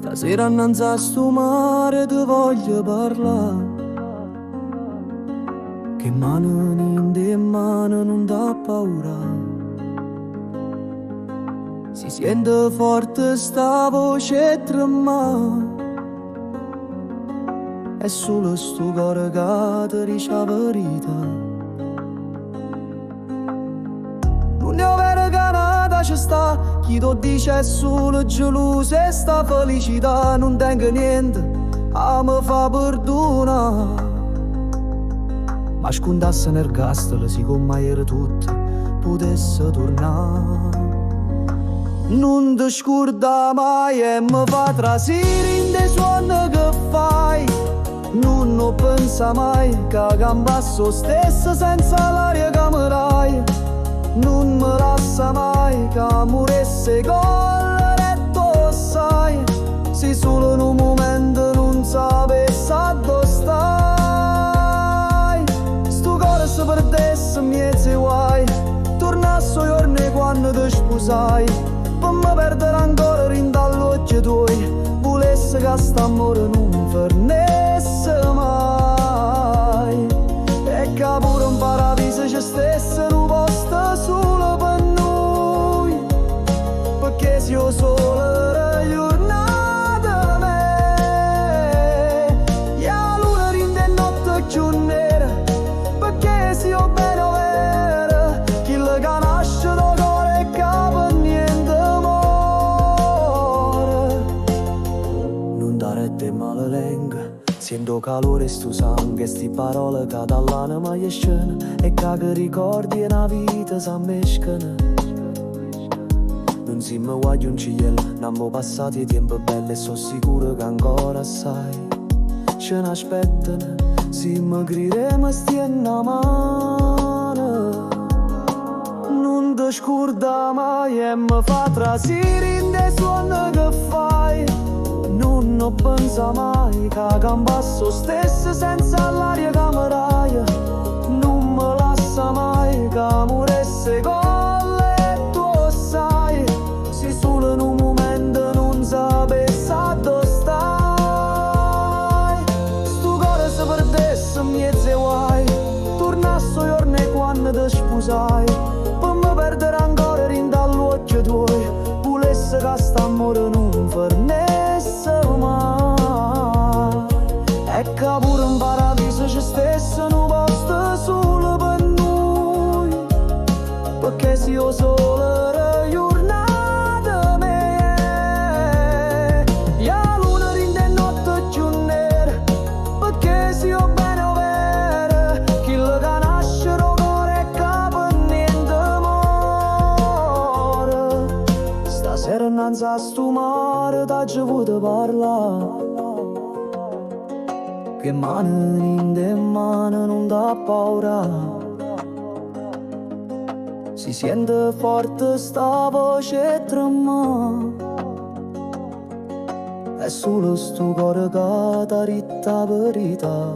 Stasera innanzi a sto mare ti voglio parlare, che mano in te mano non dà paura. Si sente forte sta voce trema, è solo sto cuore che ti dice la verità. L'unica vera canata ci sta, chi lo dice è solo geloso e sta felicità non tengo niente a me fa perdonare. Ma scondasse nel castello siccome era tutto potesse tornare. Non ti scorda mai e mi fa trasire in dei suoni che fai. Non pensa mai che cambiasso stesso senza l'aria che mi dai. Non mi lascia mai che moresse con il letto, sai. Se solo in un momento non sapessi dove stai. Sto cuore si perdesse in mezzo ai guai, tornasse ai giorni quando ti sposai. Per me perdere ancora in dall'occhio tuoi, volesse che st'amore non finisse mai. E che pure un paradiso ci stesse un posto solo per noi, perché se io solo era giornata me, e la luna rinde notte più nera, perché se io bene vera, chi le conosce da cuore e capo niente more. Non dare te male lingua, sento calore sto sangue, sti parole che dall'anima gli escono e che ricordi e una vita s'ammescano. Non si mi guaglia un cielo, n'hanno passati i tempi belli e sono sicuro che ancora sai. Ce ne aspettano, se mi grideremo stiamo a mano. Non ti scorda mai e mi fa trasire in dei suoni che fai. Non pensa mai che cambiasso stesso senza l'aria che mi dai. Non mi lascia mai che moresse con il letto, sai. Se solo in un momento non sapessi dove stai. Sto cuore si perdesse in mezzo ai guai, tornasse ai giorni quando ti sposai. Per me perdere ancora in dall'occhio tuoi, volesse che st'amore non finisse mai. E che pure un paradiso ci stesse un posto solo per noi, perché se io solo era giornata me, e la luna rinde notte più nera, perché se io bene vera, chi le conosce da cuore e capo niente more. Stasera innanzi a sto mare t'ho voluto parlare, che mano in te mano non dà paura. Si sente forte sta voce trema, è solo sto cuore che t'ha detto la verità.